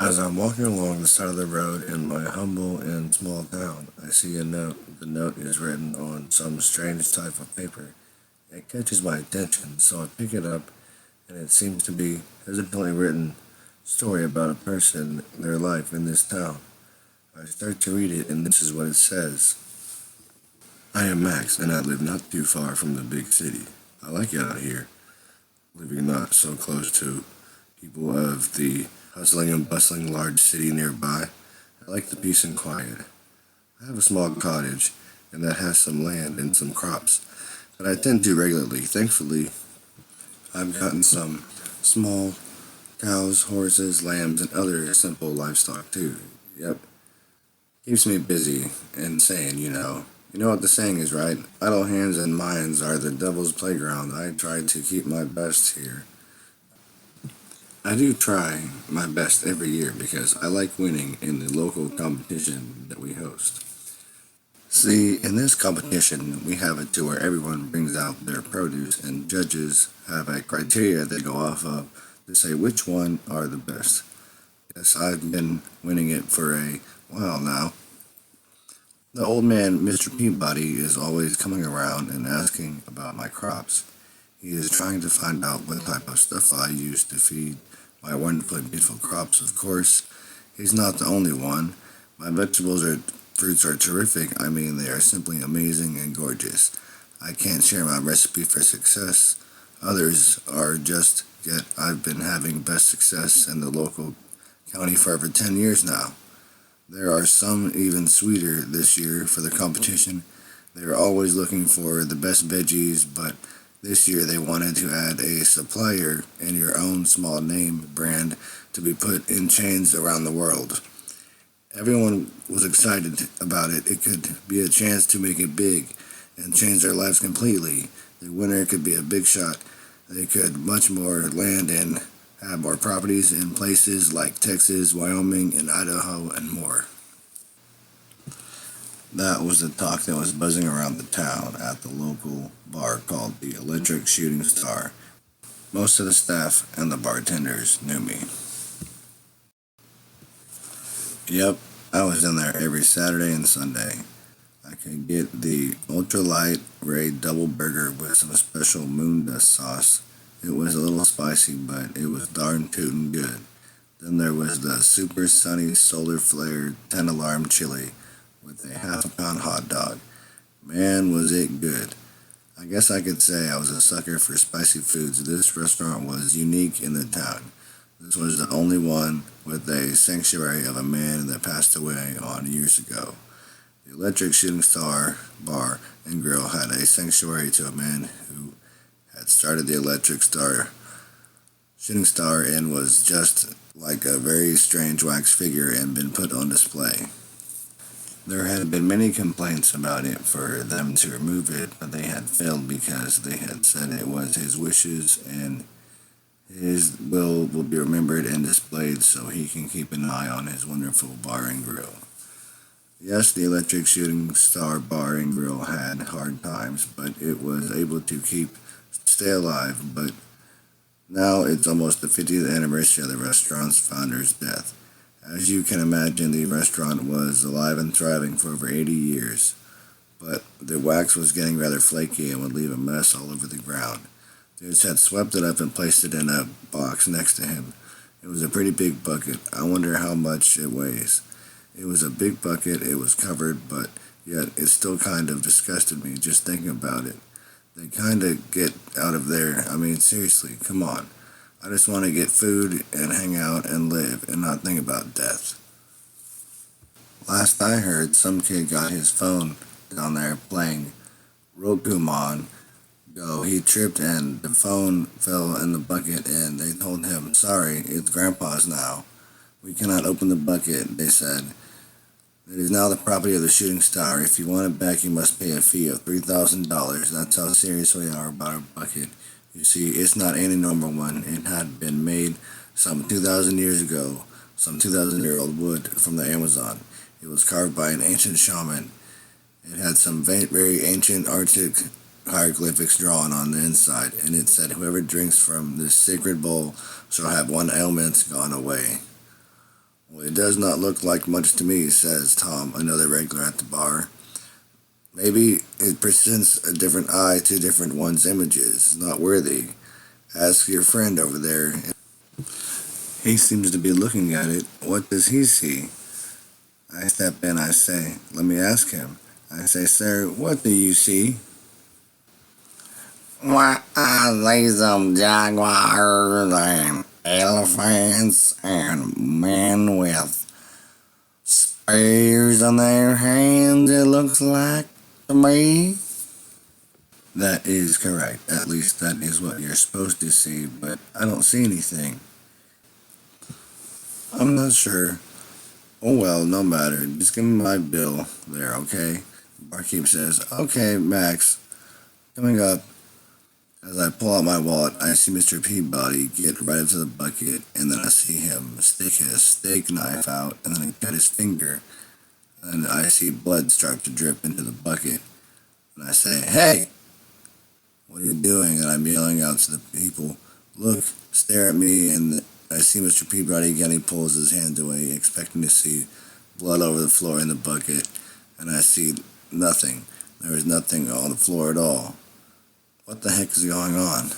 As I'm walking along the side of the road in my humble and small town, I see a note. The note is written on some strange type of paper. It catches my attention, so I pick it up, and it seems to be hesitantly written story about a person, their life in this town. I start to read it, and this is what it says. I am Max, and I live not too far from the big city. I like it out here, living not so close to people of the hustling and bustling large city nearby. I like the peace and quiet. I have a small cottage, and that has some land and some crops that I tend to regularly. Thankfully, I've gotten some small cows, horses, lambs, and other simple livestock too. Yep, keeps me busy and sane, you know. You know what the saying is, right? Idle hands and minds are the devil's playground. I try to keep my best here. I do try my best every year because I like winning in the local competition that we host. See, in this competition, we have it to where everyone brings out their produce and judges have a criteria they go off of to say which one are the best. Yes, I've been winning it for a while now. The old man, Mr. Peabody, is always coming around and asking about my crops. He is trying to find out what type of stuff I use to feed my wonderfully beautiful crops. Of course, he's not the only one. My vegetables or fruits are terrific. I mean, they are simply amazing and gorgeous. I can't share my recipe for success. Others are just, yet I've been having best success in the local county for over 10 years now. There are some even sweeter this year for the competition. They are always looking for the best veggies, but this year they wanted to add a supplier and your own small name brand to be put in chains around the world. Everyone was excited about it. It could be a chance to make it big and change their lives completely. The winner could be a big shot. They could much more land and have more properties in places like Texas, Wyoming, and Idaho, and more. That was the talk that was buzzing around the town at the local bar called the Electric Shooting Star. Most of the staff and the bartenders knew me. Yep, I was in there every Saturday and Sunday. I could get the ultralight Ray double burger with some special moon dust sauce. It was a little spicy, but it was darn tootin' good. Then there was the super sunny solar flared 10 alarm chili with a half a pound hot dog. Man, was it good. I guess I could say I was a sucker for spicy foods. This restaurant was unique in the town. This was the only one with a sanctuary of a man that passed away on years ago. The Electric Shooting Star Bar and Grill had a sanctuary to a man who had started the Electric Star Shooting Star and was just like a very strange wax figure and been put on display. There had been many complaints about it for them to remove it, but they had failed because they had said it was his wishes and his will be remembered and displayed so he can keep an eye on his wonderful bar and grill. Yes, the Electric Shooting Star Bar and Grill had hard times, but it was able to stay alive. But now it's almost the 50th anniversary of the restaurant's founder's death. As you can imagine, the restaurant was alive and thriving for over 80 years, but the wax was getting rather flaky and would leave a mess all over the ground. Dudes had swept it up and placed it in a box next to him. It was a pretty big bucket. I wonder how much it weighs. It was a big bucket, it was covered, but yet it still kind of disgusted me just thinking about it. They kind of get out of there. I mean, seriously, come on. I just want to get food and hang out and live and not think about death. Last I heard, some kid got his phone down there playing Rokumon Go. He tripped and the phone fell in the bucket and they told him, sorry, it's Grandpa's now. We cannot open the bucket, they said. It is now the property of the Shooting Star. If you want it back, you must pay a fee of $3,000. That's how serious we are about our bucket. You see, it's not any normal one. It had been made some 2,000 years ago, some 2,000-year-old wood from the Amazon. It was carved by an ancient shaman. It had some very ancient Arctic hieroglyphics drawn on the inside, and it said, whoever drinks from this sacred bowl shall have one ailment gone away. Well, it does not look like much to me, says Tom, another regular at the bar. Maybe it presents a different eye to different one's images, not worthy. Ask your friend over there. He seems to be looking at it. What does he see? I step in, I say, let me ask him. I say, sir, what do you see? Why, I see some jaguars and elephants and men with spears on their hands, it looks like to me. That is correct. At least that is what you're supposed to see, but I don't see anything. I'm not sure. Oh well, no matter. Just give me my bill there, okay? Barkeep says, okay, Max. Coming up, as I pull out my wallet, I see Mr. Peabody get right into the bucket, and then I see him stick his steak knife out, and then he cut his finger, and I see blood start to drip into the bucket. And I say, hey, what are you doing? And I'm yelling out to the people, look, stare at me, and I see Mr. Peabody again. He pulls his hand away, expecting to see blood over the floor in the bucket, and I see nothing. There is nothing on the floor at all. What the heck is going on?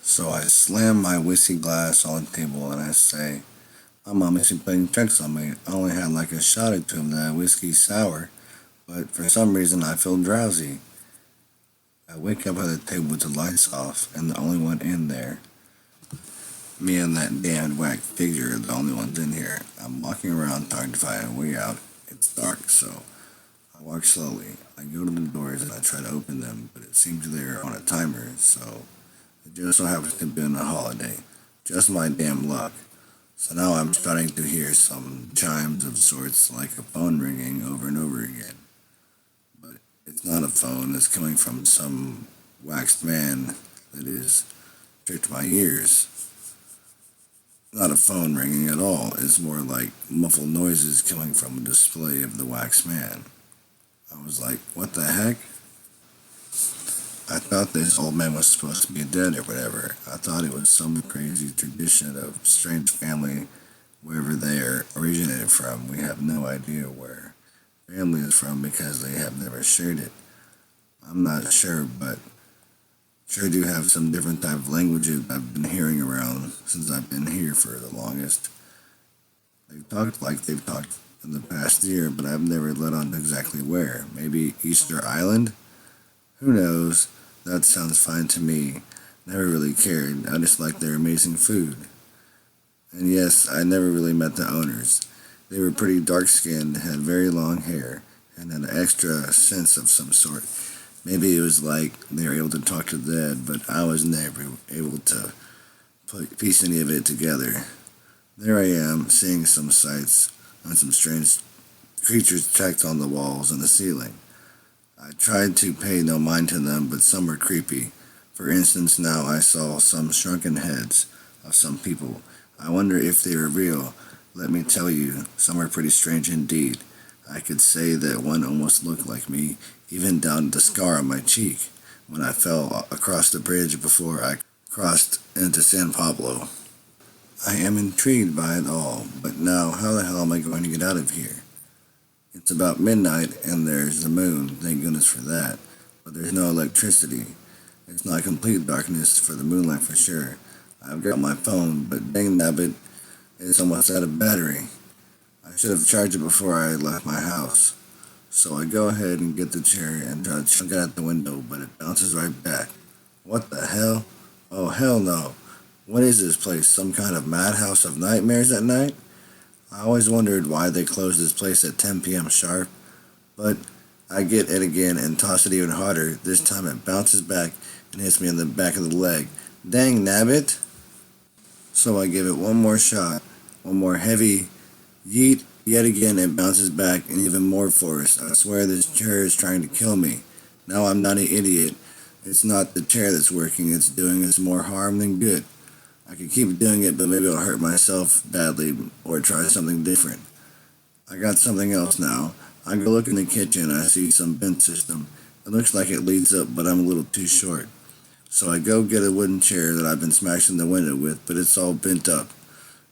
So I slam my whiskey glass on the table and I say, my mom is playing tricks on me. I only had like a shot or two of that whiskey sour, but for some reason I feel drowsy. I wake up at the table with the lights off and the only one in there. Me and that damn whack figure are the only ones in here. I'm walking around trying to find a way out. It's dark, so I walk slowly. I go to the doors and I try to open them, but it seems they're on a timer, so it just so happens to be on a holiday. Just my damn luck. So now I'm starting to hear some chimes of sorts, like a phone ringing over and over again. But it's not a phone, it's coming from some waxed man that is tricked my ears. Not a phone ringing at all, it's more like muffled noises coming from a display of the wax man. I was like, what the heck? I thought this old man was supposed to be dead or whatever. I thought it was some crazy tradition of strange family wherever they are originated from. We have no idea where family is from because they have never shared it. I'm not sure, but sure do have some different type of languages I've been hearing around since I've been here for the longest. They've talked like they've talked in the past year, but I've never let on to exactly where. Maybe Easter Island? Who knows? That sounds fine to me. Never really cared. I just liked their amazing food. And yes, I never really met the owners. They were pretty dark-skinned, had very long hair, and had an extra sense of some sort. Maybe it was like they were able to talk to the dead, but I was never able to piece any of it together. There I am, seeing some sights and some strange creatures tracked on the walls and the ceiling. I tried to pay no mind to them, but some were creepy. For instance, now I saw some shrunken heads of some people. I wonder if they were real. Let me tell you, some are pretty strange indeed. I could say that one almost looked like me, even down to the scar on my cheek, when I fell across the bridge before I crossed into San Pablo. I am intrigued by it all, but now how the hell am I going to get out of here? It's about midnight and there's the moon, thank goodness for that, but there's no electricity. It's not complete darkness for the moonlight for sure. I've got my phone, but dang nabbit, it's almost out of battery. I should have charged it before I left my house. So I go ahead and get the chair and try to chuck it out the window, but it bounces right back. What the hell? Oh hell no. What is this place? Some kind of madhouse of nightmares at night? I always wondered why they closed this place at 10 p.m. sharp. But I get it again and toss it even harder. This time it bounces back and hits me in the back of the leg. Dang nabbit! So I give it one more shot. One more heavy yeet. Yet again it bounces back and even more force. I swear this chair is trying to kill me. Now I'm not an idiot. It's not the chair that's working. It's doing us more harm than good. I could keep doing it, but maybe I'll hurt myself badly or try something different. I got something else now. I go look in the kitchen. I see some vent system. It looks like it leads up, but I'm a little too short. So I go get a wooden chair that I've been smashing the window with, but it's all bent up.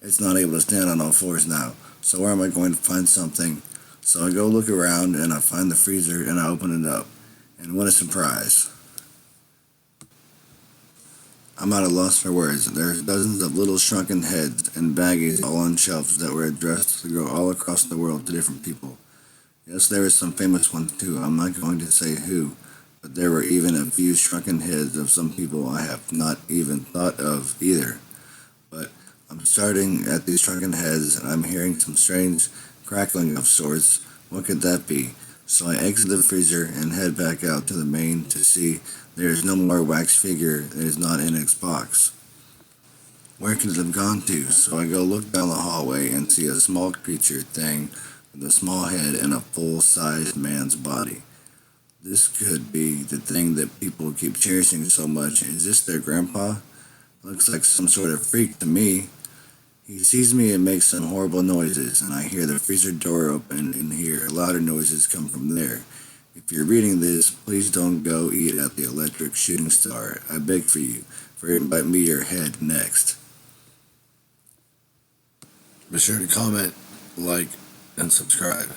It's not able to stand on all fours now. So where am I going to find something? So I go look around and I find the freezer and I open it up. And what a surprise. I'm at a loss for words. There's dozens of little shrunken heads and baggies all on shelves that were addressed to go all across the world to different people. Yes, there were some famous ones too. I'm not going to say who, but there were even a few shrunken heads of some people I have not even thought of either. But I'm starting at these shrunken heads and I'm hearing some strange crackling of sorts. What could that be? So I exit the freezer and head back out to the main to see there is no more wax figure that is not in its box. Where could it have gone to? So I go look down the hallway and see a small creature thing with a small head and a full-sized man's body. This could be the thing that people keep cherishing so much. Is this their grandpa? Looks like some sort of freak to me. He sees me and makes some horrible noises, and I hear the freezer door open and hear louder noises come from there. If you're reading this, please don't go eat at the Electric Shooting Star. I beg for you, for it might be your head next. Be sure to comment, like, and subscribe.